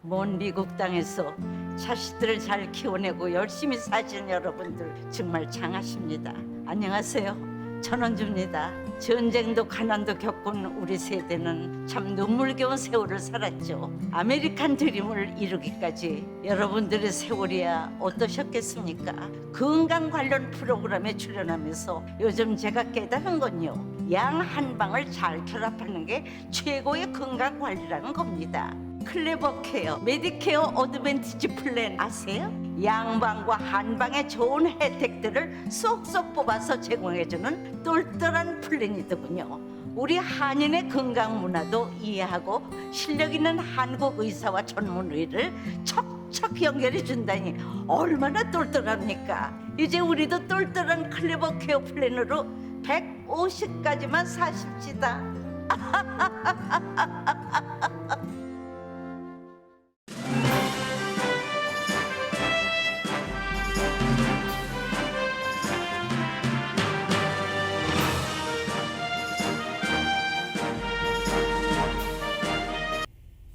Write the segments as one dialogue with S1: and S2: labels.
S1: 먼 미국 땅에서 자식들을 잘 키워내고 열심히 사신 여러분들 정말 장하십니다. 안녕하세요. 전원주입니다. 전쟁도 가난도 겪은 우리 세대는 참 눈물겨운 세월을 살았죠. 아메리칸 드림을 이루기까지 여러분들의 세월이야 어떠셨겠습니까? 건강 관련 프로그램에 출연하면서 요즘 제가 깨달은 건요, 양 한 방을 잘 결합하는 게 최고의 건강 관리라는 겁니다. 클레버 케어, 메디케어 어드밴티지 플랜 아세요? 양방과 한방의 좋은 혜택들을 쏙쏙 뽑아서 제공해주는 똘똘한 플랜이더군요. 우리 한인의 건강 문화도 이해하고 실력 있는 한국 의사와 전문의를 척척 연결해 준다니 얼마나 똘똘합니까? 이제 우리도 똘똘한 클레버 케어 플랜으로 150까지만 사십시다.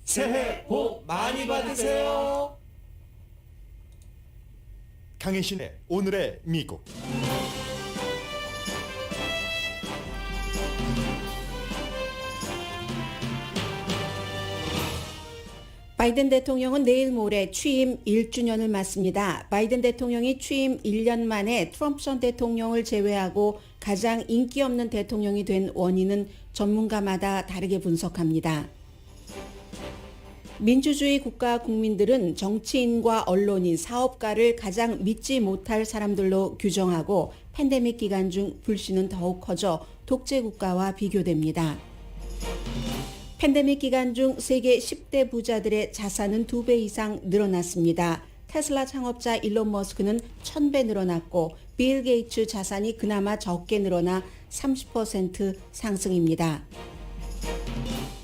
S2: 새해 복 많이 받으세요.
S3: 강혜신의 오늘의 미국.
S4: 바이든 대통령은 내일 모레 취임 1주년을 맞습니다. 바이든 대통령이 취임 1년 만에 트럼프 전 대통령을 제외하고 가장 인기 없는 대통령이 된 원인은 전문가마다 다르게 분석합니다. 민주주의 국가 국민들은 정치인과 언론인, 사업가를 가장 믿지 못할 사람들로 규정하고 팬데믹 기간 중 불신은 더욱 커져 독재 국가와 비교됩니다. 팬데믹 기간 중 세계 10대 부자들의 자산은 2배 이상 늘어났습니다. 테슬라 창업자 일론 머스크는 1000배 늘어났고 빌 게이츠 자산이 그나마 적게 늘어나 30% 상승입니다.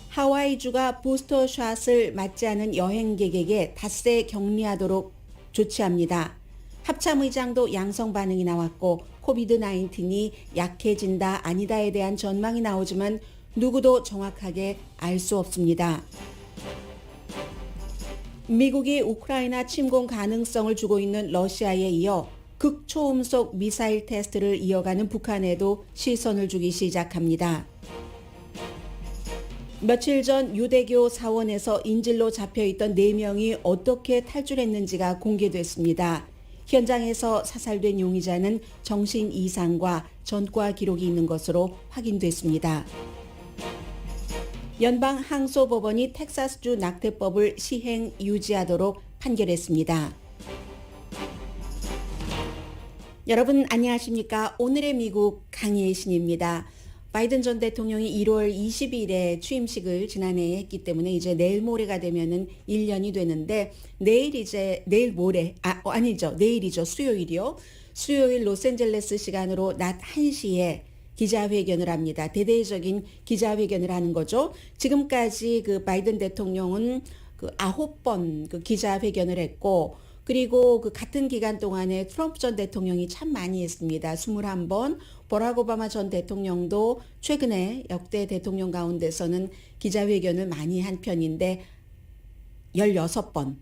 S4: 하와이주가 부스터샷을 맞지 않은 여행객에게 닷새 격리하도록 조치합니다. 합참의장도 양성 반응이 나왔고 코비드-19이 약해진다 아니다에 대한 전망이 나오지만 누구도 정확하게 알 수 없습니다. 미국이 우크라이나 침공 가능성을 주고 있는 러시아에 이어 극초음속 미사일 테스트를 이어가는 북한에도 시선을 주기 시작합니다. 며칠 전 유대교 사원에서 인질로 잡혀있던 4명이 어떻게 탈출했는지가 공개됐습니다. 현장에서 사살된 용의자는 정신 이상과 전과 기록이 있는 것으로 확인됐습니다. 연방 항소법원이 텍사스주 낙태법을 시행 유지하도록 판결했습니다. 여러분 안녕하십니까? 오늘의 미국 강혜신입니다. 바이든 전 대통령이 1월 20일에 취임식을 지난해에 했기 때문에 이제 내일 모레가 되면은 1년이 되는데 내일 모레 아니죠. 내일이죠. 수요일이요. 수요일 로스앤젤레스 시간으로 낮 1시에 기자회견을 합니다. 대대적인 기자회견을 하는 거죠. 지금까지 그 바이든 대통령은 그 9번 그 기자회견을 했고 그리고 그 같은 기간 동안에 트럼프 전 대통령이 참 많이 했습니다. 21번, 버락 오바마 전 대통령도 최근에 역대 대통령 가운데서는 기자회견을 많이 한 편인데 16번,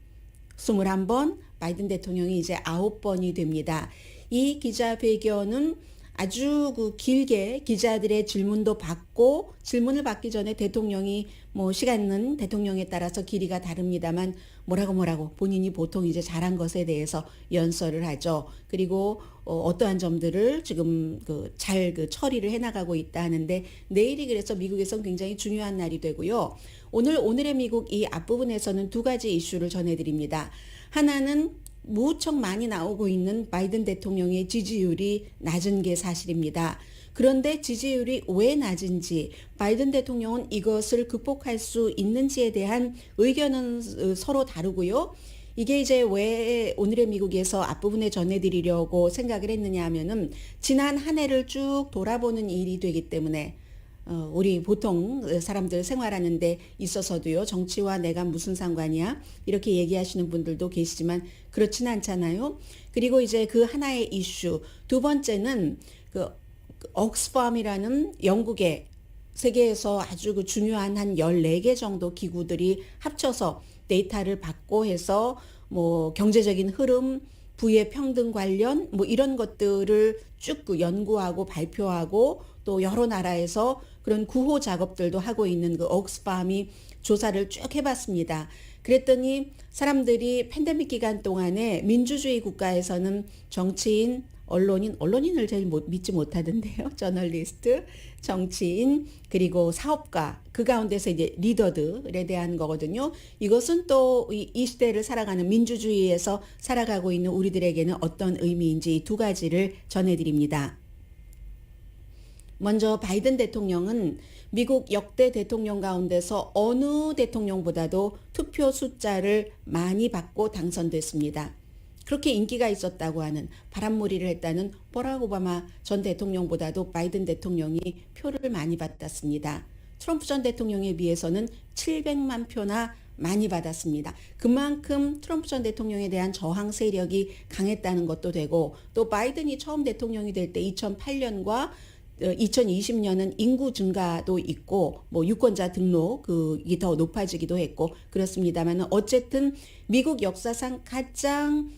S4: 21번, 바이든 대통령이 이제 9번이 됩니다. 이 기자회견은 아주 그 길게 기자들의 질문도 받고 질문을 받기 전에 대통령이 뭐 시간은 대통령에 따라서 길이가 다릅니다만 뭐라고 본인이 보통 이제 잘한 것에 대해서 연설을 하죠. 그리고 어떠한 점들을 지금 잘 처리를 해나가고 있다 하는데 내일이 그래서 미국에선 굉장히 중요한 날이 되고요. 오늘의 미국 이 앞부분에서는 두 가지 이슈를 전해드립니다. 하나는 무척 많이 나오고 있는 바이든 대통령의 지지율이 낮은 게 사실입니다. 그런데 지지율이 왜 낮은지, 바이든 대통령은 이것을 극복할 수 있는지에 대한 의견은 서로 다르고요. 이게 이제 왜 오늘의 미국에서 앞부분에 전해드리려고 생각을 했느냐 하면은 지난 한 해를 쭉 돌아보는 일이 되기 때문에 우리 보통 사람들 생활하는 데 있어서도요. 정치와 내가 무슨 상관이야? 이렇게 얘기하시는 분들도 계시지만 그렇지는 않잖아요. 그리고 이제 그 하나의 이슈. 두 번째는 그 옥스팜이라는 영국의 세계에서 아주 그 중요한 한 14개 정도 기구들이 합쳐서 데이터를 받고 해서 뭐 경제적인 흐름, 부의 평등 관련 뭐 이런 것들을 쭉 연구하고 발표하고 또 여러 나라에서 그런 구호 작업들도 하고 있는 그 옥스팜이 조사를 쭉 해봤습니다. 그랬더니 사람들이 팬데믹 기간 동안에 민주주의 국가에서는 정치인, 언론인을 제일 믿지 못하던데요. 저널리스트, 정치인, 그리고 사업가, 그 가운데서 이제 리더들에 대한 거거든요. 이것은 또 이 시대를 살아가는 민주주의에서 살아가고 있는 우리들에게는 어떤 의미인지 두 가지를 전해드립니다. 먼저 바이든 대통령은 미국 역대 대통령 가운데서 어느 대통령보다도 투표 숫자를 많이 받고 당선됐습니다. 그렇게 인기가 있었다고 하는 바람몰이를 했다는 버락 오바마 전 대통령보다도 바이든 대통령이 표를 많이 받았습니다. 트럼프 전 대통령에 비해서는 700만 표나 많이 받았습니다. 그만큼 트럼프 전 대통령에 대한 저항 세력이 강했다는 것도 되고 또 바이든이 처음 대통령이 될 때 2008년과 2020년은 인구 증가도 있고 뭐 유권자 등록이 더 높아지기도 했고 그렇습니다만 어쨌든 미국 역사상 가장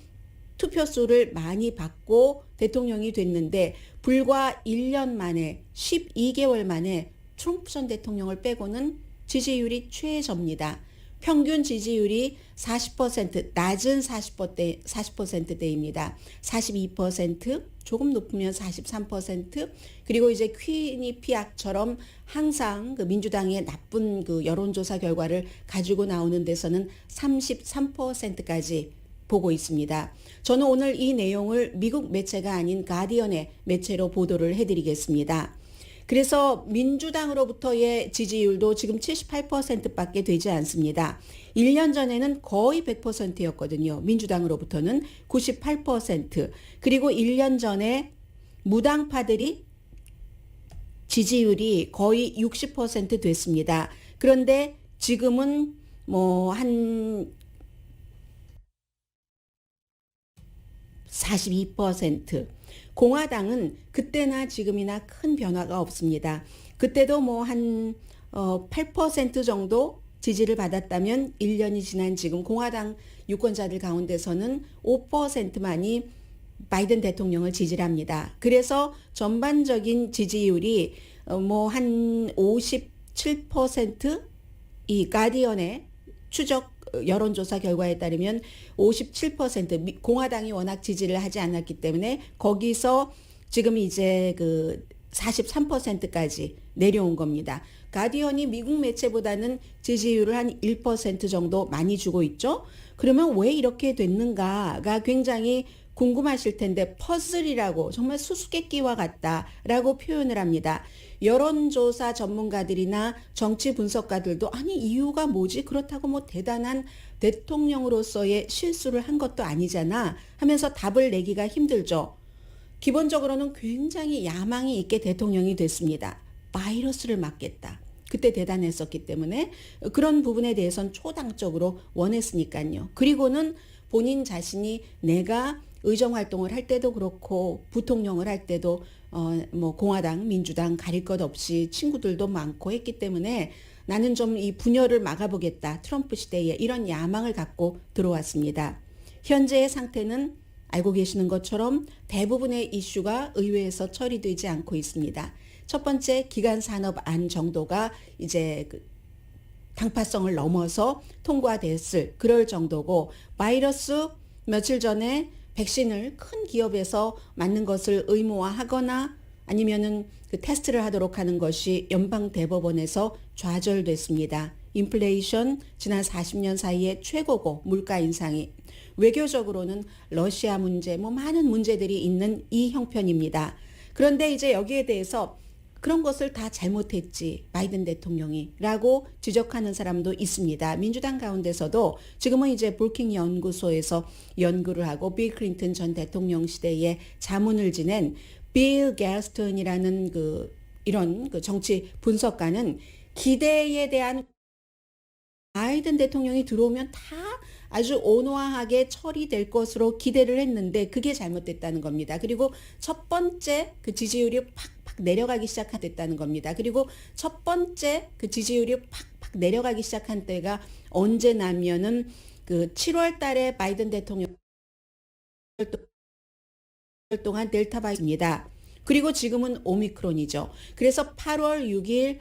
S4: 투표수를 많이 받고 대통령이 됐는데 불과 1년 만에 12개월 만에 트럼프 전 대통령을 빼고는 지지율이 최저입니다. 평균 지지율이 40%, 낮은 40%대입니다. 42%, 조금 높으면 43%, 그리고 이제 퀴니피악처럼 항상 그 민주당의 나쁜 그 여론조사 결과를 가지고 나오는 데서는 33%까지 보고 있습니다. 저는 오늘 이 내용을 미국 매체가 아닌 가디언의 매체로 보도를 해드리겠습니다. 그래서 민주당으로부터의 지지율도 지금 78%밖에 되지 않습니다. 1년 전에는 거의 100%였거든요. 민주당으로부터는 98%. 그리고 1년 전에 무당파들이 지지율이 거의 60% 됐습니다. 그런데 지금은 뭐 한 42%. 공화당은 그때나 지금이나 큰 변화가 없습니다. 그때도 뭐 한 8% 정도 지지를 받았다면 1년이 지난 지금 공화당 유권자들 가운데서는 5%만이 바이든 대통령을 지지를 합니다. 그래서 전반적인 지지율이 뭐 한 57%, 이 가디언의 추적 여론조사 결과에 따르면 57% 공화당이 워낙 지지를 하지 않았기 때문에 거기서 지금 이제 그 43%까지 내려온 겁니다. 가디언이 미국 매체보다는 지지율을 한 1% 정도 많이 주고 있죠. 그러면 왜 이렇게 됐는가가 굉장히 궁금하실 텐데 퍼즐이라고 정말 수수께끼와 같다라고 표현을 합니다. 여론조사 전문가들이나 정치 분석가들도 아니 이유가 뭐지? 그렇다고 뭐 대단한 대통령으로서의 실수를 한 것도 아니잖아 하면서 답을 내기가 힘들죠. 기본적으로는 굉장히 야망이 있게 대통령이 됐습니다. 바이러스를 막겠다. 그때 대단했었기 때문에 그런 부분에 대해서는 초당적으로 원했으니까요. 그리고는 본인 자신이 내가 의정활동을 할 때도 그렇고 부통령을 할 때도 뭐 공화당, 민주당 가릴 것 없이 친구들도 많고 했기 때문에 나는 좀 이 분열을 막아보겠다. 트럼프 시대에 이런 야망을 갖고 들어왔습니다. 현재의 상태는 알고 계시는 것처럼 대부분의 이슈가 의회에서 처리되지 않고 있습니다. 첫 번째 기간산업안 정도가 이제 그 당파성을 넘어서 통과됐을 그럴 정도고 바이러스 며칠 전에 백신을 큰 기업에서 맞는 것을 의무화하거나 아니면은 그 테스트를 하도록 하는 것이 연방 대법원에서 좌절됐습니다. 인플레이션 지난 40년 사이에 최고고 물가 인상이 외교적으로는 러시아 문제 뭐 많은 문제들이 있는 이 형편입니다. 그런데 이제 여기에 대해서 그런 것을 다 잘못했지 바이든 대통령이 라고 지적하는 사람도 있습니다. 민주당 가운데서도 지금은 이제 브루킹 연구소에서 연구를 하고 빌 클린턴 전 대통령 시대에 자문을 지낸 빌 갤스턴이라는 이런 정치 분석가는 기대에 대한 바이든 대통령이 들어오면 다 아주 온화하게 처리될 것으로 기대를 했는데 그게 잘못됐다는 겁니다. 그리고 첫 번째 그 지지율이 팍팍 내려가기 시작했다는 겁니다. 그리고 첫 번째 그 지지율이 팍팍 탁 내려가기 시작한 때가 언제냐면은 그 7월 달에 바이든 대통령 동안 델타 바이러스입니다. 그리고 지금은 오미크론이죠. 그래서 8월 6일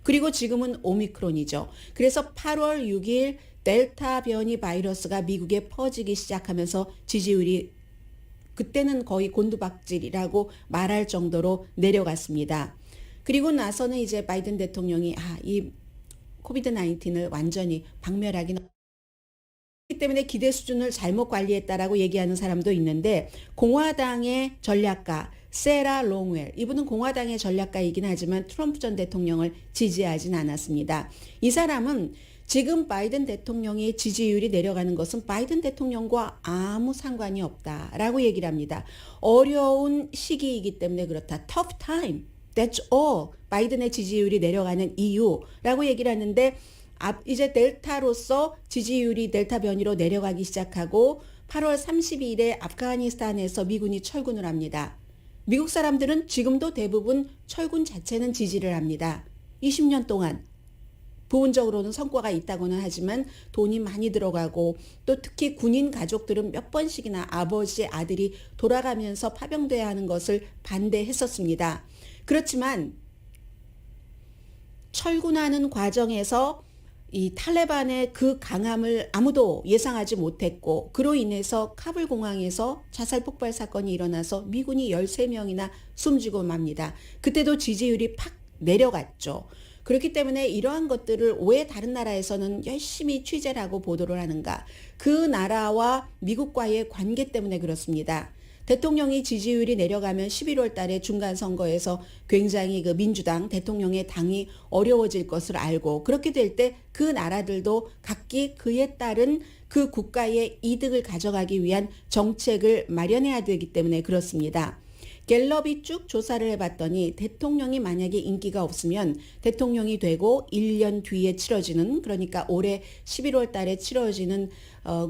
S4: 그리고 지금은 오미크론이죠. 그래서 8월 6일 델타 변이 바이러스가 미국에 퍼지기 시작하면서 지지율이 그때는 거의 곤두박질이라고 말할 정도로 내려갔습니다. 그리고 나서는 이제 바이든 대통령이 이 코비드 19을 완전히 박멸하기는 그렇기 때문에 기대 수준을 잘못 관리했다라고 얘기하는 사람도 있는데 공화당의 전략가 세라 롱웰 이분은 공화당의 전략가이긴 하지만 트럼프 전 대통령을 지지하진 않았습니다. 이 사람은 지금 바이든 대통령의 지지율이 내려가는 것은 바이든 대통령과 아무 상관이 없다라고 얘기를 합니다. 어려운 시기이기 때문에 그렇다. Tough time. That's all. 바이든의 지지율이 내려가는 이유라고 얘기를 하는데 이제 델타로서 지지율이 델타 변이로 내려가기 시작하고 8월 30일에 아프가니스탄에서 미군이 철군을 합니다. 미국 사람들은 지금도 대부분 철군 자체는 지지를 합니다. 20년 동안 부분적으로는 성과가 있다고는 하지만 돈이 많이 들어가고 또 특히 군인 가족들은 몇 번씩이나 아버지 아들이 돌아가면서 파병돼야 하는 것을 반대했었습니다. 그렇지만 철군하는 과정에서 이 탈레반의 그 강함을 아무도 예상하지 못했고 그로 인해서 카불 공항에서 자살 폭발 사건이 일어나서 미군이 13명이나 숨지고 맙니다. 그때도 지지율이 팍 내려갔죠. 그렇기 때문에 이러한 것들을 왜 다른 나라에서는 열심히 취재를 하고 보도를 하는가? 그 나라와 미국과의 관계 때문에 그렇습니다. 대통령이 지지율이 내려가면 11월 달에 중간선거에서 굉장히 그 민주당 대통령의 당이 어려워질 것을 알고 그렇게 될 때 그 나라들도 각기 그에 따른 그 국가의 이득을 가져가기 위한 정책을 마련해야 되기 때문에 그렇습니다. 갤럽이 쭉 조사를 해봤더니 대통령이 만약에 인기가 없으면 대통령이 되고 1년 뒤에 치러지는 그러니까 올해 11월 달에 치러지는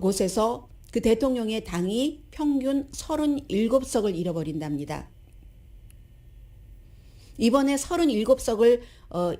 S4: 곳에서 그 대통령의 당이 평균 37석을 잃어버린답니다. 이번에 37석을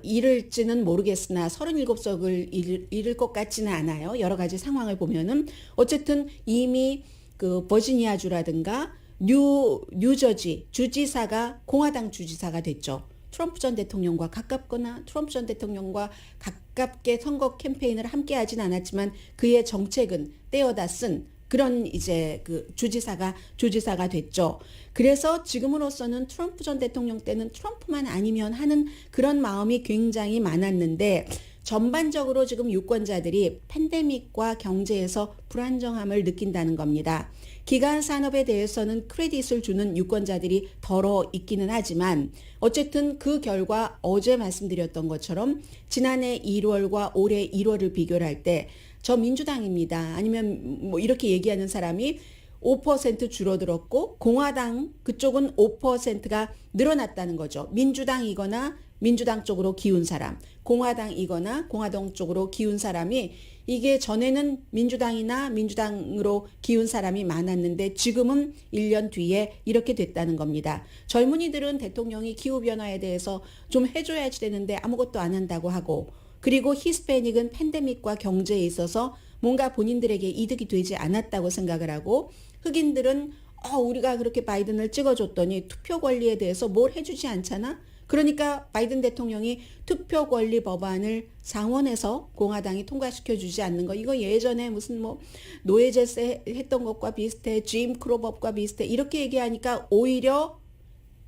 S4: 잃을지는 모르겠으나 37석을 잃을 것 같지는 않아요. 여러 가지 상황을 보면은 어쨌든 이미 그 버지니아주라든가 뉴저지 주지사가 공화당 주지사가 됐죠. 트럼프 전 대통령과 가깝거나 트럼프 전 대통령과 가깝게 선거 캠페인을 함께 하진 않았지만 그의 정책은 떼어다 쓴 그런 이제 그 주지사가 됐죠. 그래서 지금으로서는 트럼프 전 대통령 때는 트럼프만 아니면 하는 그런 마음이 굉장히 많았는데 전반적으로 지금 유권자들이 팬데믹과 경제에서 불안정함을 느낀다는 겁니다. 기간 산업에 대해서는 크레딧을 주는 유권자들이 덜어 있기는 하지만 어쨌든 그 결과 어제 말씀드렸던 것처럼 지난해 1월과 올해 1월을 비교를 할 때 저 민주당입니다. 아니면 뭐 이렇게 얘기하는 사람이 5% 줄어들었고 공화당 그쪽은 5%가 늘어났다는 거죠. 민주당이거나 민주당 쪽으로 기운 사람, 공화당이거나 공화당 쪽으로 기운 사람이 이게 전에는 민주당이나 민주당으로 기운 사람이 많았는데 지금은 1년 뒤에 이렇게 됐다는 겁니다. 젊은이들은 대통령이 기후변화에 대해서 좀 해줘야지 되는데 아무것도 안 한다고 하고 그리고 히스패닉은 팬데믹과 경제에 있어서 뭔가 본인들에게 이득이 되지 않았다고 생각을 하고 흑인들은 우리가 그렇게 바이든을 찍어줬더니 투표 권리에 대해서 뭘 해주지 않잖아? 그러니까 바이든 대통령이 투표 권리 법안을 상원에서 공화당이 통과시켜 주지 않는 거 이거 예전에 무슨 뭐 노예제세 했던 것과 비슷해 짐 크로 법과 비슷해 이렇게 얘기하니까 오히려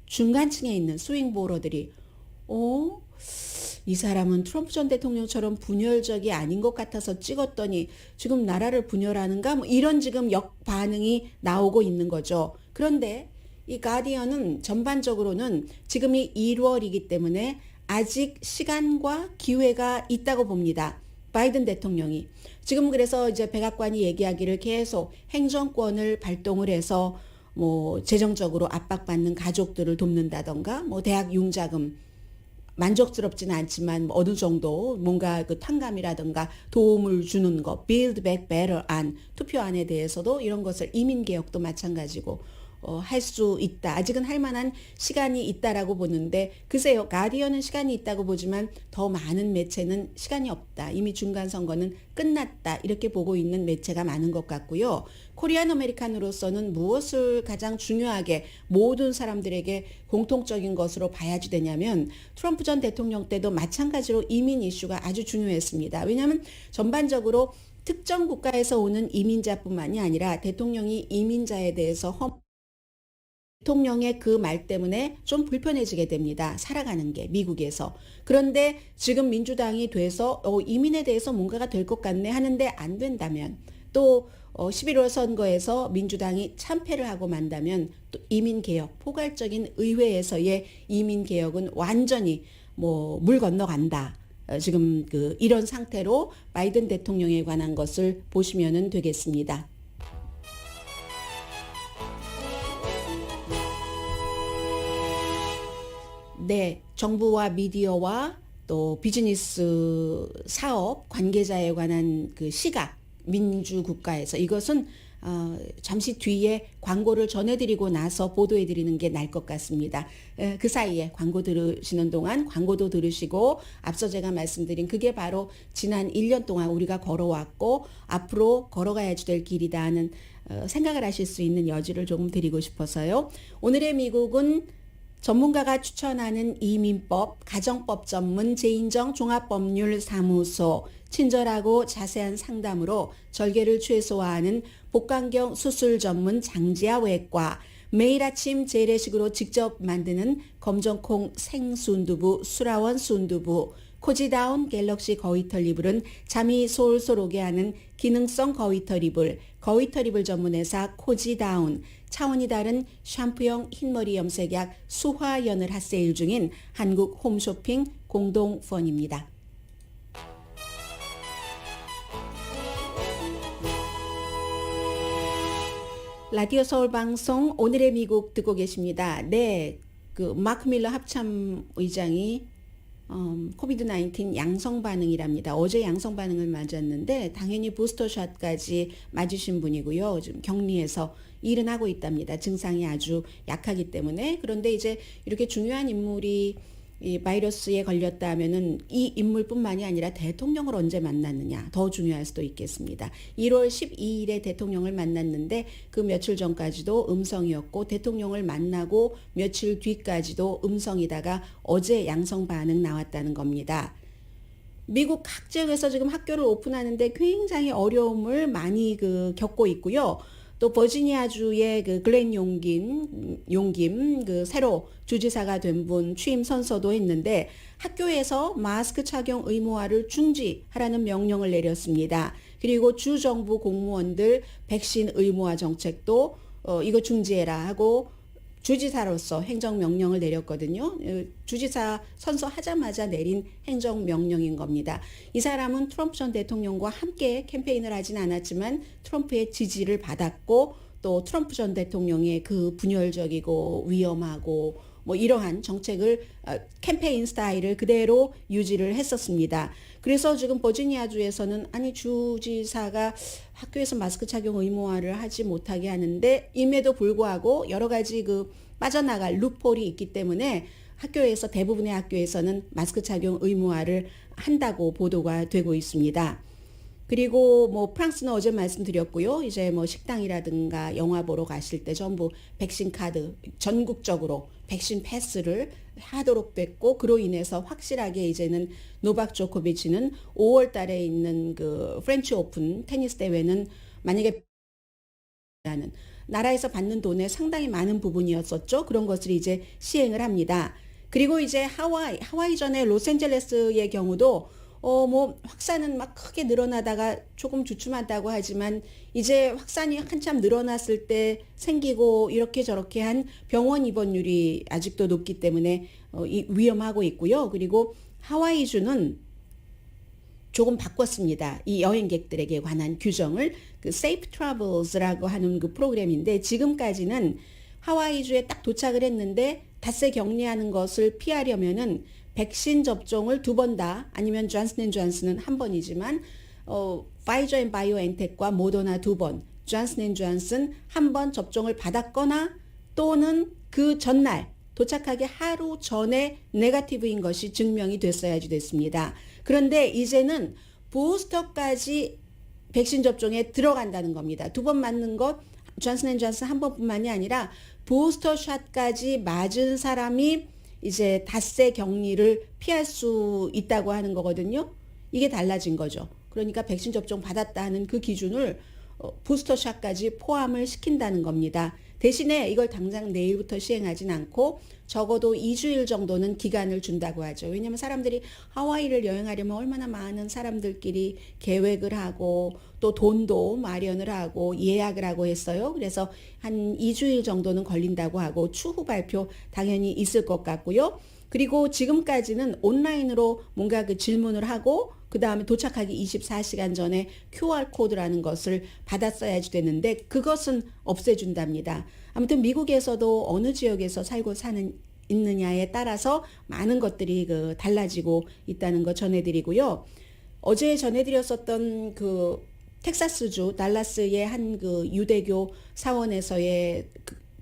S4: 중간층에 있는 스윙 보러들이 이 사람은 트럼프 전 대통령처럼 분열적이 아닌 것 같아서 찍었더니 지금 나라를 분열하는가? 뭐 이런 지금 역반응이 나오고 있는 거죠. 그런데 이 가디언은 전반적으로는 지금이 1월이기 때문에 아직 시간과 기회가 있다고 봅니다. 바이든 대통령이. 지금 그래서 이제 백악관이 얘기하기를 계속 행정권을 발동을 해서 뭐 재정적으로 압박받는 가족들을 돕는다던가 뭐 대학 융자금 만족스럽지는 않지만 어느 정도 뭔가 그 탕감이라든가 도움을 주는 거, Build Back Better 안, 투표안에 대해서도 이런 것을 이민개혁도 마찬가지고 할 수 있다. 아직은 할 만한 시간이 있다라고 보는데 글쎄요. 가디언은 시간이 있다고 보지만 더 많은 매체는 시간이 없다. 이미 중간 선거는 끝났다. 이렇게 보고 있는 매체가 많은 것 같고요. 코리안 아메리칸으로서는 무엇을 가장 중요하게 모든 사람들에게 공통적인 것으로 봐야지 되냐면 트럼프 전 대통령 때도 마찬가지로 이민 이슈가 아주 중요했습니다. 왜냐하면 전반적으로 특정 국가에서 오는 이민자뿐만이 아니라 대통령이 이민자에 대해서 대통령의 그 말 때문에 좀 불편해지게 됩니다. 살아가는 게 미국에서. 그런데 지금 민주당이 돼서 이민에 대해서 뭔가가 될 것 같네 하는데 안 된다면 또 11월 선거에서 민주당이 참패를 하고 만다면 또 이민개혁, 포괄적인 의회에서의 이민개혁은 완전히 물 건너간다. 지금 이런 상태로 바이든 대통령에 관한 것을 보시면 되겠습니다. 네, 정부와 미디어와 또 비즈니스 사업 관계자에 관한 그 시각 민주국가에서 이것은 잠시 뒤에 광고를 전해드리고 나서 보도해드리는 게 나을 것 같습니다. 그 사이에 광고 들으시는 동안 광고도 들으시고 앞서 제가 말씀드린 그게 바로 지난 1년 동안 우리가 걸어왔고 앞으로 걸어가야지 될 길이다 하는 생각을 하실 수 있는 여지를 조금 드리고 싶어서요. 오늘의 미국은 전문가가 추천하는 이민법, 가정법 전문 제인정 종합법률사무소, 친절하고 자세한 상담으로 절개를 최소화하는 복강경 수술 전문 장지아 외과, 매일 아침 재래식으로 직접 만드는 검정콩 생순두부 수라원 순두부, 코지다운 갤럭시 거위털 이불은 잠이 솔솔 오게 하는 기능성 거위털 이불, 거위털 이불 전문회사 코지다운, 차원이 다른 샴푸형 흰머리 염색약 수화연을 핫세일 중인 한국 홈쇼핑 공동펀입니다. 라디오 서울 방송 오늘의 미국 듣고 계십니다. 네, 마크 밀러 합참 의장이 코비드-19 양성 반응이랍니다. 어제 양성 반응을 맞았는데 당연히 부스터샷까지 맞으신 분이고요. 지금 격리해서 일은 하고 있답니다. 증상이 아주 약하기 때문에. 그런데 이제 이렇게 중요한 인물이 이 바이러스에 걸렸다 하면은 이 인물뿐만이 아니라 대통령을 언제 만났느냐 더 중요할 수도 있겠습니다. 1월 12일에 대통령을 만났는데 그 며칠 전까지도 음성이었고 대통령을 만나고 며칠 뒤까지도 음성이다가 어제 양성 반응 나왔다는 겁니다. 미국 각 지역에서 지금 학교를 오픈하는데 굉장히 어려움을 많이 겪고 있고요. 또 버지니아주의 글렌 용김 새로 주지사가 된 분 취임 선서도 했는데 학교에서 마스크 착용 의무화를 중지하라는 명령을 내렸습니다. 그리고 주정부 공무원들 백신 의무화 정책도 이거 중지해라 하고 주지사로서 행정명령을 내렸거든요. 주지사 선서하자마자 내린 행정명령인 겁니다. 이 사람은 트럼프 전 대통령과 함께 캠페인을 하진 않았지만 트럼프의 지지를 받았고 또 트럼프 전 대통령의 그 분열적이고 위험하고 이러한 정책을 캠페인 스타일을 그대로 유지를 했었습니다. 그래서 지금 버지니아주에서는 아니 주지사가 학교에서 마스크 착용 의무화를 하지 못하게 하는데 임에도 불구하고 여러 가지 빠져나갈 루폴이 있기 때문에 학교에서 대부분의 학교에서는 마스크 착용 의무화를 한다고 보도가 되고 있습니다. 그리고 프랑스는 어제 말씀드렸고요. 이제 식당이라든가 영화 보러 가실 때 전부 백신 카드 전국적으로 백신 패스를 하도록 됐고 그로 인해서 확실하게 이제는 노박 조코비치는 5월 달에 있는 프렌치 오픈 테니스 대회는 만약에 라는 나라에서 받는 돈의 상당히 많은 부분이었었죠. 그런 것을 이제 시행을 합니다. 그리고 이제 하와이 전에 로스앤젤레스의 경우도 확산은 막 크게 늘어나다가 조금 주춤하다고 하지만 이제 확산이 한참 늘어났을 때 생기고 이렇게 저렇게 한 병원 입원율이 아직도 높기 때문에 위험하고 있고요. 그리고 하와이주는 조금 바꿨습니다. 이 여행객들에게 관한 규정을 Safe Travels라고 하는 프로그램인데 지금까지는 하와이주에 딱 도착을 했는데 닷새 격리하는 것을 피하려면은 백신 접종을 2번 다 아니면 존슨앤존슨은 1번이지만 파이저 앤 바이오엔텍과 모더나 2번, 존슨앤존슨 1번 접종을 받았거나 또는 그 전날 도착하기 하루 전에 네거티브인 것이 증명이 됐어야지 됐습니다. 그런데 이제는 부스터까지 백신 접종에 들어간다는 겁니다. 2번 맞는 것 존슨앤존슨 한 번뿐만이 아니라 부스터 샷까지 맞은 사람이 이제 닷새 격리를 피할 수 있다고 하는 거거든요. 이게 달라진 거죠. 그러니까 백신 접종 받았다 하는 그 기준을 부스터 샷까지 포함을 시킨다는 겁니다. 대신에 이걸 당장 내일부터 시행하진 않고 적어도 2주일 정도는 기간을 준다고 하죠. 왜냐하면 사람들이 하와이를 여행하려면 얼마나 많은 사람들끼리 계획을 하고 또 돈도 마련을 하고 예약을 하고 했어요. 그래서 한 2주일 정도는 걸린다고 하고 추후 발표 당연히 있을 것 같고요. 그리고 지금까지는 온라인으로 뭔가 그 질문을 하고 그 다음에 도착하기 24시간 전에 QR코드라는 것을 받았어야지 되는데 그것은 없애준답니다. 아무튼 미국에서도 어느 지역에서 살고 있느냐에 따라서 많은 것들이 달라지고 있다는 거 전해드리고요. 어제 전해드렸었던 그 텍사스주 달라스의 한 그 유대교 사원에서의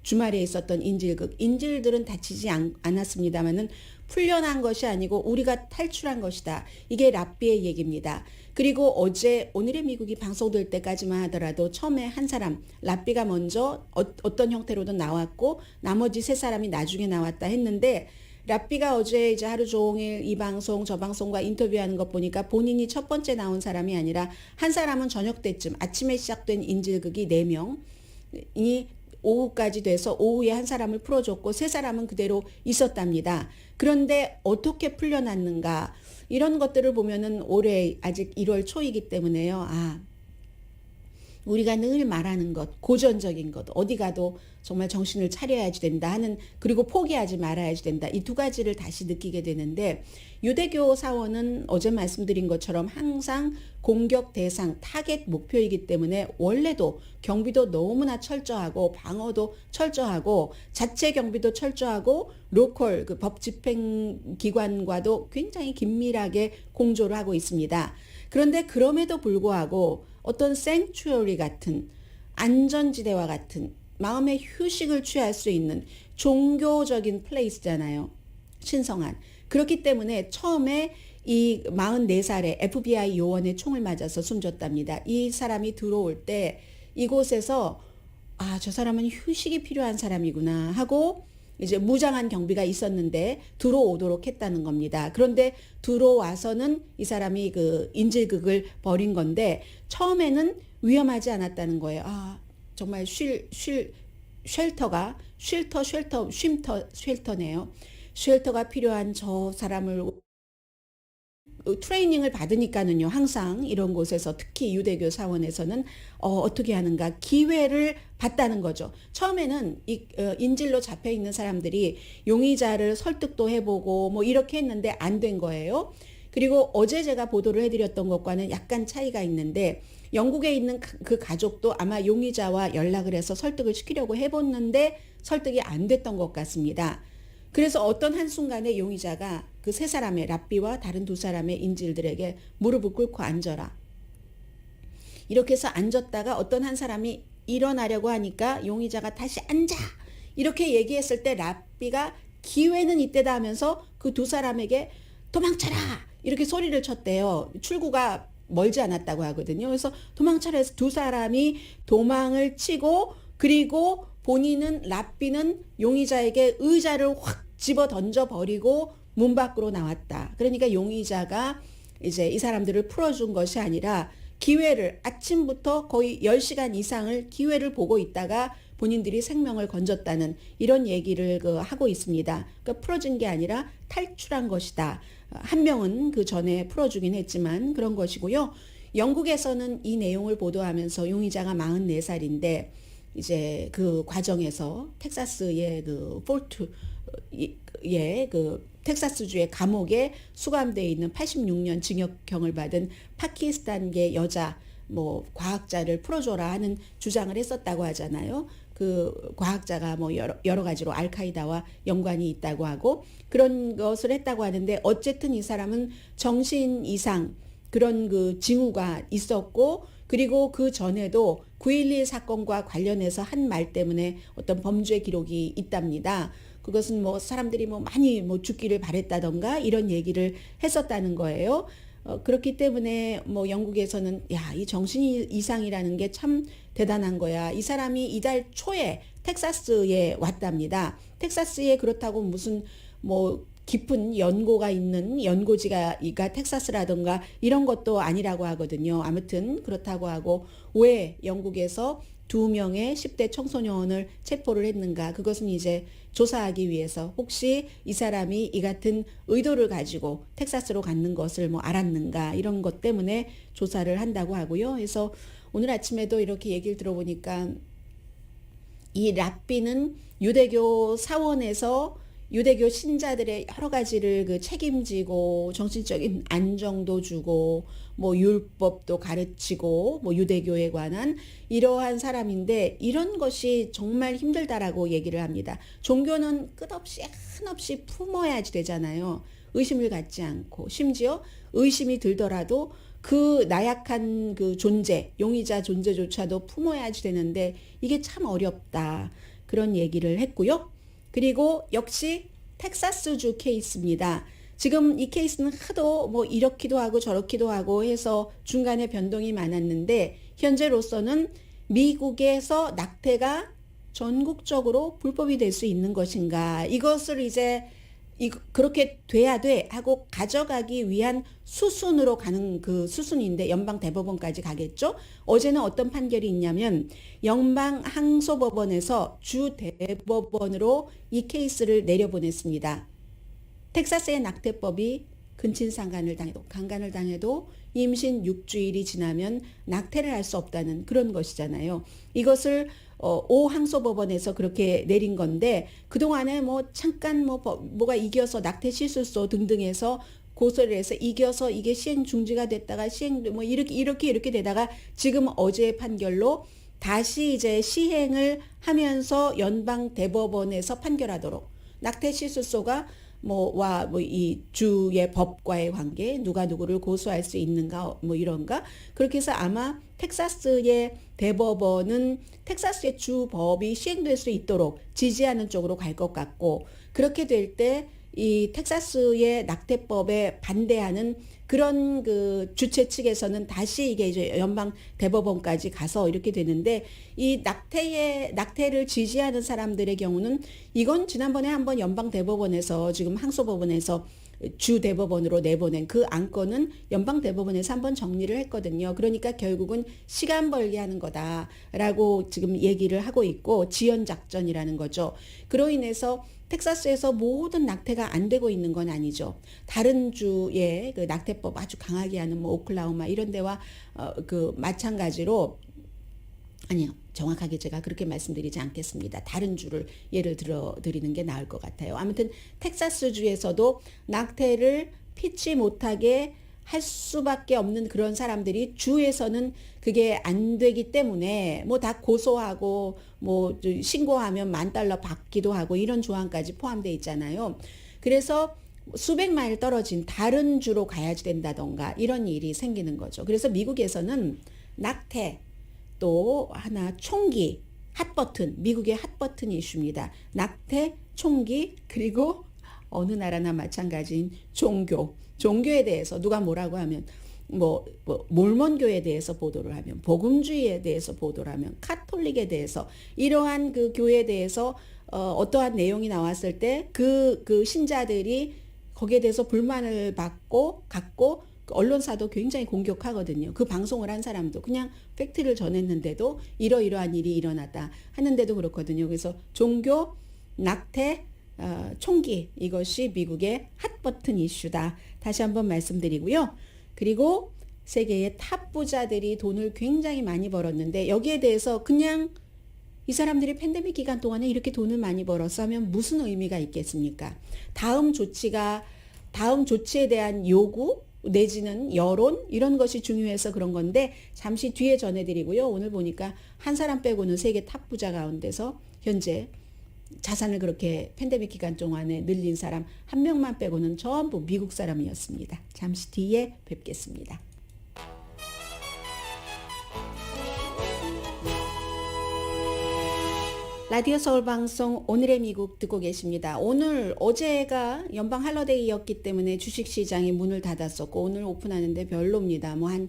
S4: 주말에 있었던 인질들은 다치지 않았습니다만은 풀려난 것이 아니고 우리가 탈출한 것이다. 이게 랍비의 얘기입니다. 그리고 어제 오늘의 미국이 방송될 때까지만 하더라도 처음에 한 사람 랍비가 먼저 어떤 형태로든 나왔고 나머지 세 사람이 나중에 나왔다 했는데 랍비가 어제 이제 하루 종일 이 방송 저 방송과 인터뷰하는 것 보니까 본인이 첫 번째 나온 사람이 아니라 한 사람은 저녁 때쯤 아침에 시작된 인질극이 4명이 오후까지 돼서 오후에 한 사람을 풀어줬고 세 사람은 그대로 있었답니다. 그런데 어떻게 풀려났는가 이런 것들을 보면은 올해 아직 1월 초이기 때문에요. 우리가 늘 말하는 것, 고전적인 것, 어디 가도 정말 정신을 차려야지 된다 하는 그리고 포기하지 말아야지 된다. 이 두 가지를 다시 느끼게 되는데 유대교 사원은 어제 말씀드린 것처럼 항상 공격 대상, 타겟 목표이기 때문에 원래도 경비도 너무나 철저하고 방어도 철저하고 자체 경비도 철저하고 로컬 그 법 집행 기관과도 굉장히 긴밀하게 공조를 하고 있습니다. 그런데 그럼에도 불구하고 어떤 생츄어리 같은 안전지대와 같은 마음의 휴식을 취할 수 있는 종교적인 플레이스잖아요. 신성한. 그렇기 때문에 처음에 이 44살의 FBI 요원의 총을 맞아서 숨졌답니다. 이 사람이 들어올 때 이곳에서 저 사람은 휴식이 필요한 사람이구나 하고 이제 무장한 경비가 있었는데 들어오도록 했다는 겁니다. 그런데 들어와서는 이 사람이 그 인질극을 벌인 건데 처음에는 위험하지 않았다는 거예요. 정말 쉘터네요. 쉘터가 필요한 저 사람을 트레이닝을 받으니까는요. 항상 이런 곳에서 특히 유대교 사원에서는 어떻게 하는가 기회를 봤다는 거죠. 처음에는 인질로 잡혀 있는 사람들이 용의자를 설득도 해보고 뭐 이렇게 했는데 안 된 거예요. 그리고 어제 제가 보도를 해드렸던 것과는 약간 차이가 있는데 영국에 있는 그 가족도 아마 용의자와 연락을 해서 설득을 시키려고 해봤는데 설득이 안 됐던 것 같습니다. 그래서 어떤 한순간에 용의자가 그 세 사람의 랍비와 다른 두 사람의 인질들에게 무릎을 꿇고 앉아라. 이렇게 해서 앉았다가 어떤 한 사람이 일어나려고 하니까 용의자가 다시 앉아. 이렇게 얘기했을 때 랍비가 기회는 이때다 하면서 그 두 사람에게 도망쳐라. 이렇게 소리를 쳤대요. 출구가 멀지 않았다고 하거든요. 그래서 도망쳐라 해서 두 사람이 도망을 치고 그리고 본인은 랍비는 용의자에게 의자를 확 집어 던져 버리고 문 밖으로 나왔다. 그러니까 용의자가 이제 이 사람들을 풀어준 것이 아니라 기회를 아침부터 거의 10시간 이상을 기회를 보고 있다가 본인들이 생명을 건졌다는 이런 얘기를 하고 있습니다. 그러니까 풀어준 게 아니라 탈출한 것이다. 한 명은 그 전에 풀어주긴 했지만 그런 것이고요. 영국에서는 이 내용을 보도하면서 용의자가 44살인데 이제 그 과정에서 텍사스의 그 텍사스주의 감옥에 수감되어 있는 86년 징역형을 받은 파키스탄계 여자 과학자를 풀어줘라 하는 주장을 했었다고 하잖아요. 그 과학자가 여러 가지로 알카이다와 연관이 있다고 하고 그런 것을 했다고 하는데 어쨌든 이 사람은 정신 이상 그런 그 징후가 있었고 그리고 그 전에도 9.11 사건과 관련해서 한 말 때문에 어떤 범죄 기록이 있답니다. 그것은 뭐 사람들이 뭐 많이 뭐 죽기를 바랬다던가 이런 얘기를 했었다는 거예요. 그렇기 때문에 뭐 영국에서는 야, 이 정신 이상이라는 게 참 대단한 거야. 이 사람이 이달 초에 텍사스에 왔답니다. 텍사스에 그렇다고 무슨 뭐 깊은 연고가 있는 연고지가 텍사스라던가 이런 것도 아니라고 하거든요. 아무튼 그렇다고 하고 왜 영국에서 2명의 10대 청소년을 체포를 했는가? 그것은 이제 조사하기 위해서 혹시 이 사람이 이 같은 의도를 가지고 텍사스로 갔는 것을 뭐 알았는가? 이런 것 때문에 조사를 한다고 하고요. 그래서 오늘 아침에도 이렇게 얘기를 들어보니까 이 랍비는 유대교 사원에서 유대교 신자들의 여러 가지를 그 책임지고 정신적인 안정도 주고 뭐 율법도 가르치고 뭐 유대교에 관한 이러한 사람인데 이런 것이 정말 힘들다라고 얘기를 합니다. 종교는 끝없이 한없이 품어야지 되잖아요. 의심을 갖지 않고 심지어 의심이 들더라도 그 나약한 그 존재, 용의자 존재조차도 품어야지 되는데 이게 참 어렵다. 그런 얘기를 했고요. 그리고 역시 텍사스주 케이스입니다. 지금 이 케이스는 하도 뭐 이렇기도 하고 저렇기도 하고 해서 중간에 변동이 많았는데 현재로서는 미국에서 낙태가 전국적으로 불법이 될 수 있는 것인가 이것을 이제 그렇게 돼야 돼 하고 가져가기 위한 수순으로 가는 그 수순인데 연방 대법원까지 가겠죠. 어제는 어떤 판결이 있냐면 연방 항소법원에서 주 대법원으로 이 케이스를 내려보냈습니다. 텍사스의 낙태법이 근친상간을 당해도 강간을 당해도 임신 6주일이 지나면 낙태를 할 수 없다는 그런 것이잖아요. 이것을 항소법원에서 그렇게 내린 건데 그동안에 뭐 잠깐 뭐가 이겨서 낙태 시술소 등등 해서 고소를 해서 이겨서 이게 시행 중지가 됐다가 시행 뭐 이렇게 되다가 지금 어제의 판결로 다시 이제 시행을 하면서 연방 대법원에서 판결하도록 낙태 시술소가 이 주의 법과의 관계, 누가 누구를 고소할 수 있는가, 뭐 이런가. 그렇게 해서 아마 텍사스의 대법원은 텍사스의 주 법이 시행될 수 있도록 지지하는 쪽으로 갈 것 같고, 그렇게 될 때 이 텍사스의 낙태법에 반대하는 그런 그 주최 측에서는 다시 이게 이제 연방 대법원까지 가서 이렇게 되는데 이 낙태를 지지하는 사람들의 경우는 이건 지난번에 한번 연방 대법원에서 지금 항소법원에서 주 대법원으로 내보낸 그 안건은 연방 대법원에서 한번 정리를 했거든요. 그러니까 결국은 시간 벌게 하는 거다라고 지금 얘기를 하고 있고 지연 작전이라는 거죠. 그로 인해서 텍사스에서 모든 낙태가 안 되고 있는 건 아니죠. 다른 주의 그 낙태법 아주 강하게 하는 뭐 오클라호마 이런 데와 그 마찬가지로 아니요. 정확하게 제가 그렇게 말씀드리지 않겠습니다. 다른 주를 예를 들어 드리는 게 나을 것 같아요. 아무튼 텍사스 주에서도 낙태를 피치 못하게 할 수밖에 없는 그런 사람들이 주에서는 그게 안 되기 때문에 뭐 다 고소하고 뭐 신고하면 $10,000 받기도 하고 이런 조항까지 포함되어 있잖아요. 그래서 수백 마일 떨어진 다른 주로 가야지 된다던가 이런 일이 생기는 거죠. 그래서 미국에서는 낙태 또 하나 총기 핫버튼 미국의 핫버튼 이슈입니다. 낙태 총기 그리고 어느 나라나 마찬가지인 종교에 대해서 누가 뭐라고 하면 몰몬교에 대해서 보도를 하면 복음주의에 대해서 보도를 하면 카톨릭에 대해서 이러한 그 교회에 대해서 어떠한 내용이 나왔을 때 그 신자들이 거기에 대해서 불만을 갖고 언론사도 굉장히 공격하거든요. 그 방송을 한 사람도 그냥 팩트를 전했는데도 이러이러한 일이 일어났다 하는데도 그렇거든요. 그래서 종교, 낙태, 총기 이것이 미국의 핫버튼 이슈다. 다시 한번 말씀드리고요. 그리고 세계의 탑 부자들이 돈을 굉장히 많이 벌었는데 여기에 대해서 그냥 이 사람들이 팬데믹 기간 동안에 이렇게 돈을 많이 벌었어 하면 무슨 의미가 있겠습니까? 다음 조치에 대한 요구 내지는 여론 이런 것이 중요해서 그런 건데 잠시 뒤에 전해드리고요. 오늘 보니까 한 사람 빼고는 세계 탑 부자 가운데서 현재 자산을 그렇게 팬데믹 기간 동안에 늘린 사람 한 명만 빼고는 전부 미국 사람이었습니다. 잠시 뒤에 뵙겠습니다. 라디오 서울 방송 오늘의 미국 듣고 계십니다. 어제가 연방 할러데이였기 때문에 주식시장이 문을 닫았었고 오늘 오픈하는데 별로입니다. 한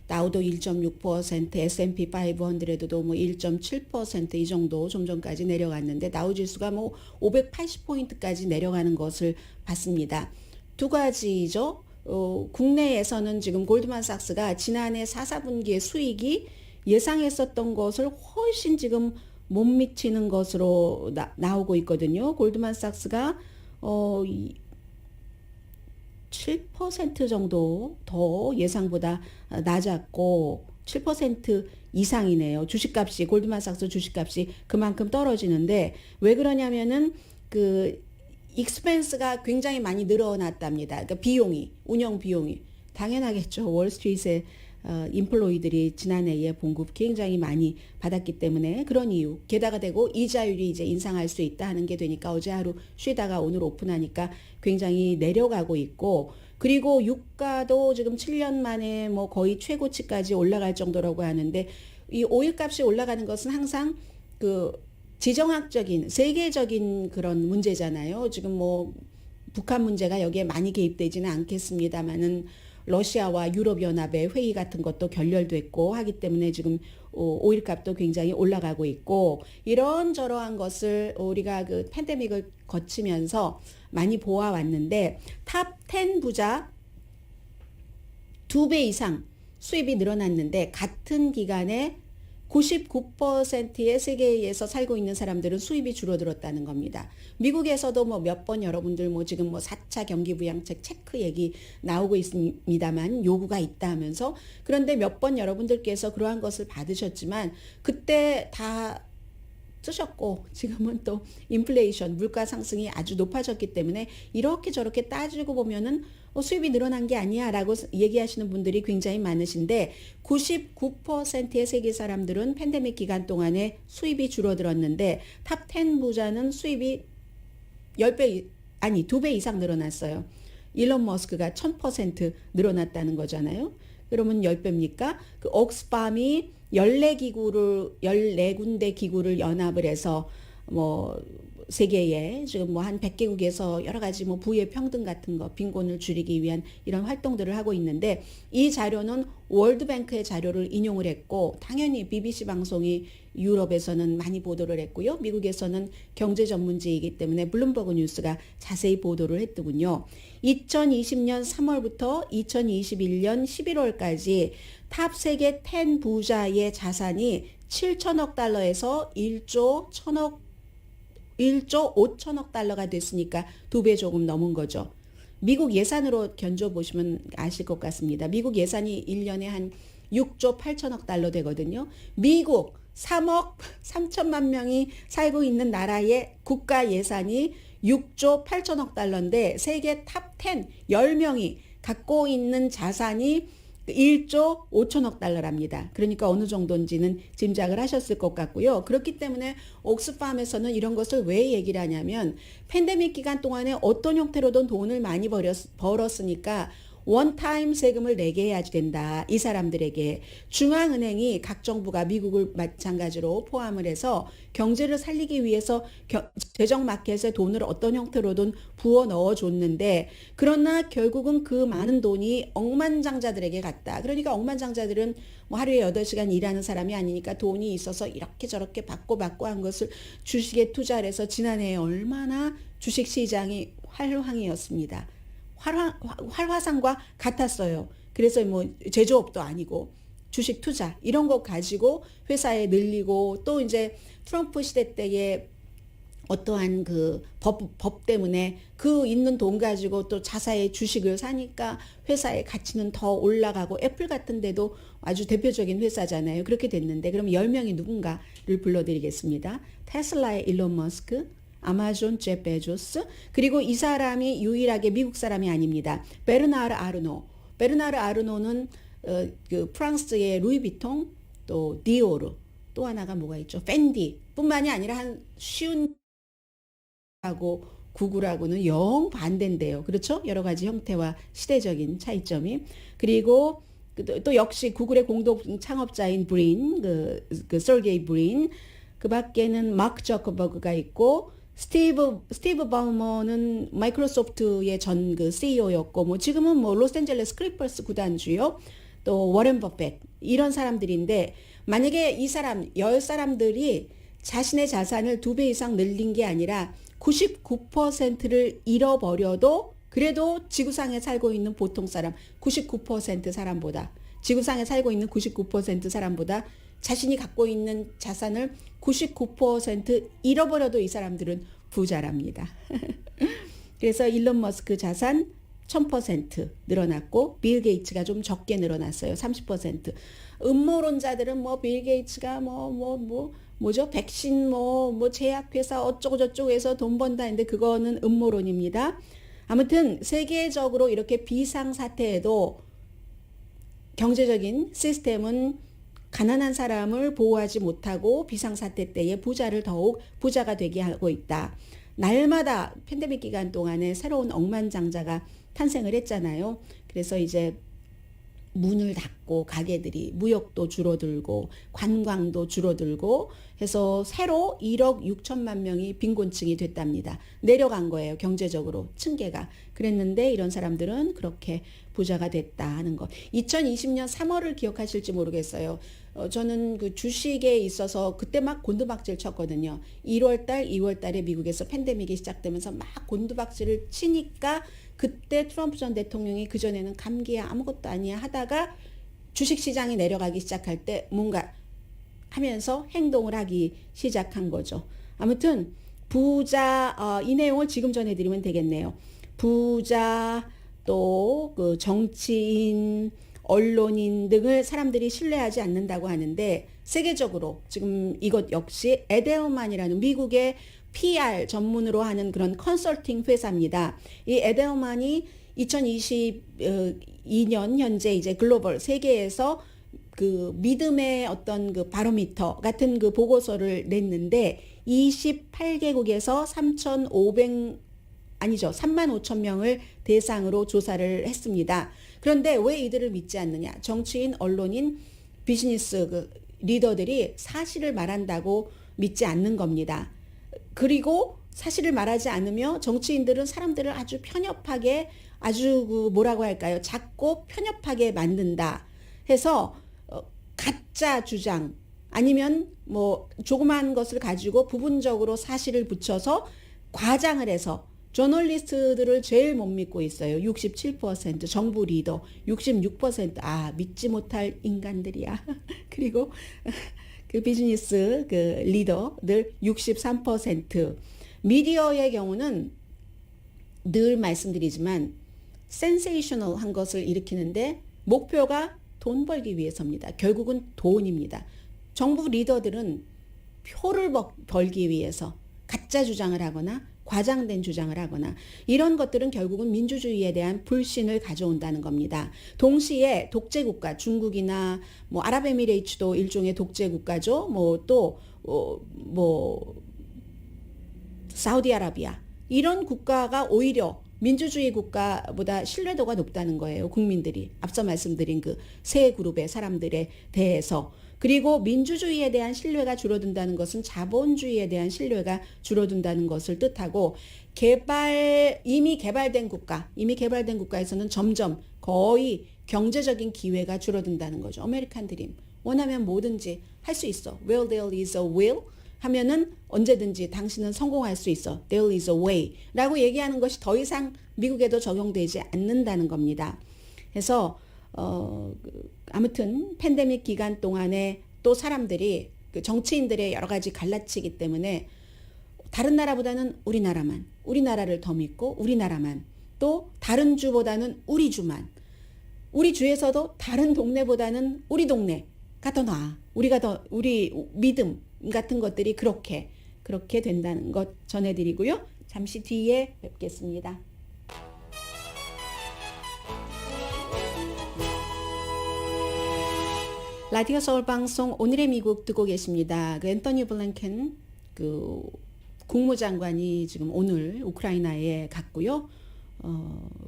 S4: 다우도 1.6%, S&P 500도 1.7% 이 정도 좀 전까지 내려갔는데 다우 지수가 580포인트까지 내려가는 것을 봤습니다. 두 가지죠. 국내에서는 지금 골드만삭스가 지난해 4, 4분기의 수익이 예상했었던 것을 훨씬 지금 못 미치는 것으로 나오고 있거든요. 골드만삭스가 7% 정도 더 예상보다 낮았고 7% 이상이네요. 주식값이 골드만삭스 주식값이 그만큼 떨어지는데 왜 그러냐면은 그 익스펜스가 굉장히 많이 늘어났답니다. 그러니까 운영 비용이 당연하겠죠. 월스트리트의 인플로이들이 지난해에 봉급 굉장히 많이 받았기 때문에 그런 이유. 게다가 되고 이자율이 이제 인상할 수 있다 하는 게 되니까 어제 하루 쉬다가 오늘 오픈하니까 굉장히 내려가고 있고 그리고 유가도 지금 7년 만에 거의 최고치까지 올라갈 정도라고 하는데 이 오일 값이 올라가는 것은 항상 그 지정학적인 세계적인 그런 문제잖아요. 지금 북한 문제가 여기에 많이 개입되지는 않겠습니다만은 러시아와 유럽연합의 회의 같은 것도 결렬됐고 하기 때문에 지금 오일 값도 굉장히 올라가고 있고 이런저러한 것을 우리가 그 팬데믹을 거치면서 많이 보아왔는데 탑 10 부자 2배 이상 수입이 늘어났는데 같은 기간에 99%의 세계에서 살고 있는 사람들은 수입이 줄어들었다는 겁니다. 미국에서도 몇 번 여러분들 지금 4차 경기부양책 체크 얘기 나오고 있습니다만 요구가 있다 하면서 그런데 몇 번 여러분들께서 그러한 것을 받으셨지만 그때 다 쓰셨고 지금은 또 인플레이션 물가 상승이 아주 높아졌기 때문에 이렇게 저렇게 따지고 보면은 수입이 늘어난 게 아니야 라고 얘기하시는 분들이 굉장히 많으신데 99%의 세계 사람들은 팬데믹 기간 동안에 수입이 줄어들었는데 탑 10 부자는 수입이 2배 이상 늘어났어요. 일론 머스크가 1000% 늘어났다는 거잖아요. 그러면 10배입니까? 그 옥스팜이 14군데 기구를 연합을 해서 세계에 지금 한 100개국에서 여러 가지 부의 평등 같은 거 빈곤을 줄이기 위한 이런 활동들을 하고 있는데 이 자료는 월드뱅크의 자료를 인용을 했고 당연히 BBC 방송이 유럽에서는 많이 보도를 했고요. 미국에서는 경제 전문지이기 때문에 블룸버그 뉴스가 자세히 보도를 했더군요. 2020년 3월부터 2021년 11월까지 탑 세계 10 부자의 자산이 7천억 달러에서 1조 5천억 달러가 됐으니까 2배 조금 넘은 거죠. 미국 예산으로 견줘보시면 아실 것 같습니다. 미국 예산이 1년에 한 6조 8천억 달러 되거든요. 미국 3억 3천만 명이 살고 있는 나라의 국가 예산이 6조 8천억 달러인데 세계 탑 10, 10명이 갖고 있는 자산이 1조 5천억 달러랍니다. 그러니까 어느 정도인지는 짐작을 하셨을 것 같고요. 그렇기 때문에 옥스팜에서는 이런 것을 왜 얘기를 하냐면 팬데믹 기간 동안에 어떤 형태로든 돈을 많이 벌었으니까 원타임 세금을 내게 해야 된다. 이 사람들에게 중앙은행이 각 정부가 미국을 마찬가지로 포함을 해서 경제를 살리기 위해서 재정 마켓에 돈을 어떤 형태로든 부어 넣어줬는데 그러나 결국은 그 많은 돈이 억만장자들에게 갔다. 그러니까 억만장자들은 하루에 8시간 일하는 사람이 아니니까 돈이 있어서 이렇게 저렇게 받고 한 것을 주식에 투자를 해서 지난해에 얼마나 주식시장이 활황이었습니다. 활화산과 같았어요. 그래서 제조업도 아니고 주식 투자 이런 거 가지고 회사에 늘리고 또 이제 트럼프 시대 때에 어떠한 그 법 때문에 그 있는 돈 가지고 또 자사의 주식을 사니까 회사의 가치는 더 올라가고 애플 같은 데도 아주 대표적인 회사잖아요. 그렇게 됐는데 그럼 10명이 누군가를 불러드리겠습니다. 테슬라의 일론 머스크, 아마존 제프 베조스, 그리고 이 사람이 유일하게 미국 사람이 아닙니다. 베르나르 아르노. 베르나르 아르노는 그 프랑스의 루이비통, 또 디오르, 또 하나가 뭐가 있죠? 펜디 뿐만이 아니라 한 쉬운 하고 구글하고는 영 반대인데요. 그렇죠? 여러 가지 형태와 시대적인 차이점이. 그리고 또 역시 구글의 공동 창업자인 브린, 그 설게이 브린, 그 밖에는 마크 저커버그가 있고 스티브 발머는 마이크로소프트의 전 그 CEO였고 뭐 지금은 뭐 로스앤젤레스 클리퍼스 구단주요. 또 워렌 버핏 이런 사람들인데 만약에 이 사람 10사람들이 자신의 자산을 2배 이상 늘린 게 아니라 99%를 잃어버려도 그래도 지구상에 살고 있는 보통 사람 99% 사람보다 지구상에 살고 있는 99% 사람보다 자신이 갖고 있는 자산을 99% 잃어버려도 이 사람들은 부자랍니다. 그래서 일론 머스크 자산 1000% 늘어났고 빌 게이츠가 좀 적게 늘어났어요. 30%. 음모론자들은 뭐 빌 게이츠가 뭐죠? 백신 뭐 제약회사 어쩌고 저쩌고 해서 돈 번다 했는데 그거는 음모론입니다. 아무튼 세계적으로 이렇게 비상사태에도 경제적인 시스템은 가난한 사람을 보호하지 못하고 비상사태 때에 부자를 더욱 부자가 되게 하고 있다. 날마다 팬데믹 기간 동안에 새로운 억만장자가 탄생을 했잖아요. 그래서 이제 문을 닫고 가게들이 무역도 줄어들고 관광도 줄어들고 해서 새로 1억 6천만 명이 빈곤층이 됐답니다. 내려간 거예요. 경제적으로 층계가. 그랬는데 이런 사람들은 그렇게 부자가 됐다 하는 것. 2020년 3월을 기억하실지 모르겠어요. 저는 그 주식에 있어서 그때 막 곤두박질 쳤거든요. 1월달, 2월달에 미국에서 팬데믹이 시작되면서 막 곤두박질을 치니까 그때 트럼프 전 대통령이 그전에는 감기야 아무것도 아니야 하다가 주식시장이 내려가기 시작할 때 뭔가 하면서 행동을 하기 시작한 거죠. 아무튼 부자 이 내용을 지금 전해드리면 되겠네요. 부자 또 그 정치인 언론인 등을 사람들이 신뢰하지 않는다고 하는데 세계적으로 지금 이것 역시 에델만이라는 미국의 PR 전문으로 하는 그런 컨설팅 회사입니다. 이 에델만이 2022년 현재 이제 글로벌 세계에서 그 믿음의 어떤 그 바로미터 같은 그 보고서를 냈는데 28개국에서 3만 5천 명을 대상으로 조사를 했습니다. 그런데 왜 이들을 믿지 않느냐? 정치인, 언론인, 비즈니스 그 리더들이 사실을 말한다고 믿지 않는 겁니다. 그리고 사실을 말하지 않으며 정치인들은 사람들을 아주 편협하게 아주 그 뭐라고 할까요? 작고 편협하게 만든다 해서 가짜 주장 아니면 뭐 조그마한 것을 가지고 부분적으로 사실을 붙여서 과장을 해서 저널리스트들을 제일 못 믿고 있어요. 67%, 정부 리더 66%. 믿지 못할 인간들이야. 그리고 그 비즈니스 그 리더들 63%. 미디어의 경우는 늘 말씀드리지만 센세이셔널한 것을 일으키는데 목표가 돈 벌기 위해서입니다. 결국은 돈입니다. 정부 리더들은 표를 벌기 위해서 가짜 주장을 하거나 과장된 주장을 하거나 이런 것들은 결국은 민주주의에 대한 불신을 가져온다는 겁니다. 동시에 독재국가 중국이나 뭐 아랍에미레이트도 일종의 독재국가죠. 사우디아라비아 이런 국가가 오히려 민주주의 국가보다 신뢰도가 높다는 거예요. 국민들이 앞서 말씀드린 그 세 그룹의 사람들에 대해서. 그리고 민주주의에 대한 신뢰가 줄어든다는 것은 자본주의에 대한 신뢰가 줄어든다는 것을 뜻하고 이미 개발된 국가에서는 점점 거의 경제적인 기회가 줄어든다는 거죠. 아메리칸 드림. 원하면 뭐든지 할 수 있어. Where there is a will 하면은 언제든지 당신은 성공할 수 있어. There is a way 라고 얘기하는 것이 더 이상 미국에도 적용되지 않는다는 겁니다. 그래서 아무튼 팬데믹 기간 동안에 또 사람들이 그 정치인들의 여러 가지 갈라치기 때문에 다른 나라보다는 우리나라를 더 믿고 우리나라만 또 다른 주보다는 우리 주만 우리 주에서도 다른 동네보다는 우리 동네가 더 나아. 우리 믿음 같은 것들이 그렇게 된다는 것 전해드리고요. 잠시 뒤에 뵙겠습니다. 라디오 서울 방송 오늘의 미국 듣고 계십니다. 그 앤토니 블랭켄 그 국무장관이 지금 오늘 우크라이나에 갔고요.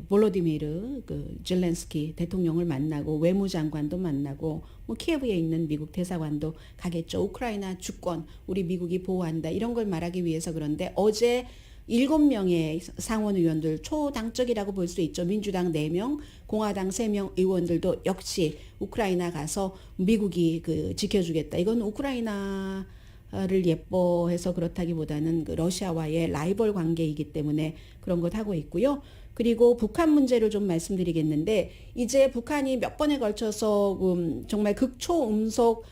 S4: 볼로디미르 젤렌스키 대통령을 만나고 외무장관도 만나고 뭐 키예브에 있는 미국 대사관도 가겠죠. 우크라이나 주권 우리 미국이 보호한다 이런 걸 말하기 위해서. 그런데 어제 7명의 상원 의원들 초당적이라고 볼 수 있죠. 민주당 4명, 공화당 3명 의원들도 역시 우크라이나 가서 미국이 지켜주겠다. 이건 우크라이나를 예뻐해서 그렇다기보다는 러시아와의 라이벌 관계이기 때문에 그런 것 하고 있고요. 그리고 북한 문제를 좀 말씀드리겠는데 이제 북한이 몇 번에 걸쳐서 정말 극초음속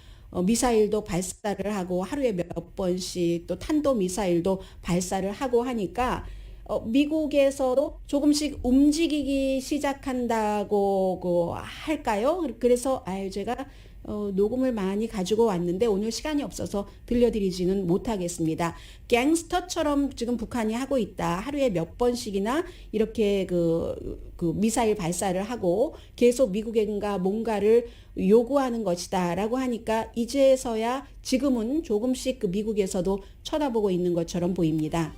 S4: 미사일도 발사를 하고 하루에 몇 번씩 또 탄도미사일도 발사를 하고 하니까 미국에서도 조금씩 움직이기 시작한다고 할까요? 그래서 제가 녹음을 많이 가지고 왔는데 오늘 시간이 없어서 들려드리지는 못하겠습니다. 갱스터처럼 지금 북한이 하고 있다. 하루에 몇 번씩이나 이렇게 미사일 발사를 하고 계속 미국인가 뭔가를 요구하는 것이다라고 하니까 이제서야 지금은 조금씩 미국에서도 쳐다보고 있는 것처럼 보입니다.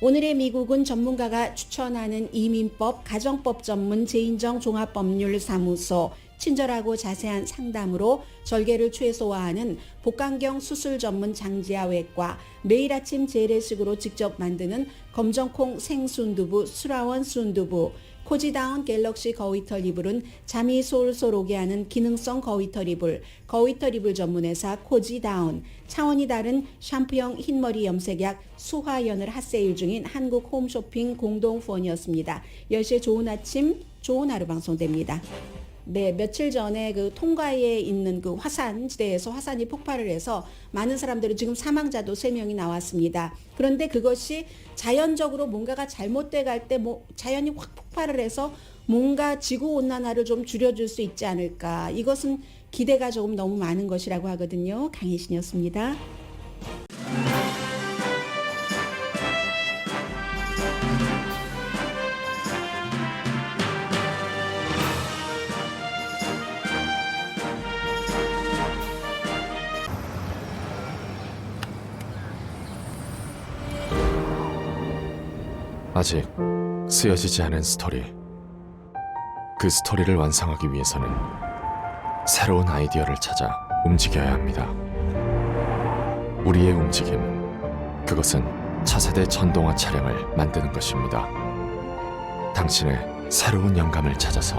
S4: 오늘의 미국은 전문가가 추천하는 이민법, 가정법 전문 제인정 종합법률사무소 친절하고 자세한 상담으로 절개를 최소화하는 복강경 수술 전문 장지아 외과, 매일 아침 재래식으로 직접 만드는 검정콩 생순두부, 수라원 순두부, 코지다운 갤럭시 거위털 이불은 잠이 솔솔 오게 하는 기능성 거위털 이불, 거위털 이불 전문회사 코지다운, 차원이 다른 샴푸형 흰머리 염색약 수화연을 핫세일 중인 한국 홈쇼핑 공동 후원이었습니다. 10시에 좋은 아침, 좋은 하루 방송됩니다. 네, 며칠 전에 통가에 있는 화산지대에서 화산이 폭발을 해서 많은 사람들이 지금 사망자도 3명이 나왔습니다. 그런데 그것이 자연적으로 뭔가가 잘못돼 갈 때 자연이 확 폭발을 해서 뭔가 지구온난화를 좀 줄여줄 수 있지 않을까. 이것은 기대가 조금 너무 많은 것이라고 하거든요. 강혜신이었습니다.
S5: 아직 쓰여지지 않은 스토리. 그 스토리를 완성하기 위해서는 새로운 아이디어를 찾아 움직여야 합니다. 우리의 움직임, 그것은 차세대 전동화 차량을 만드는 것입니다. 당신의 새로운 영감을 찾아서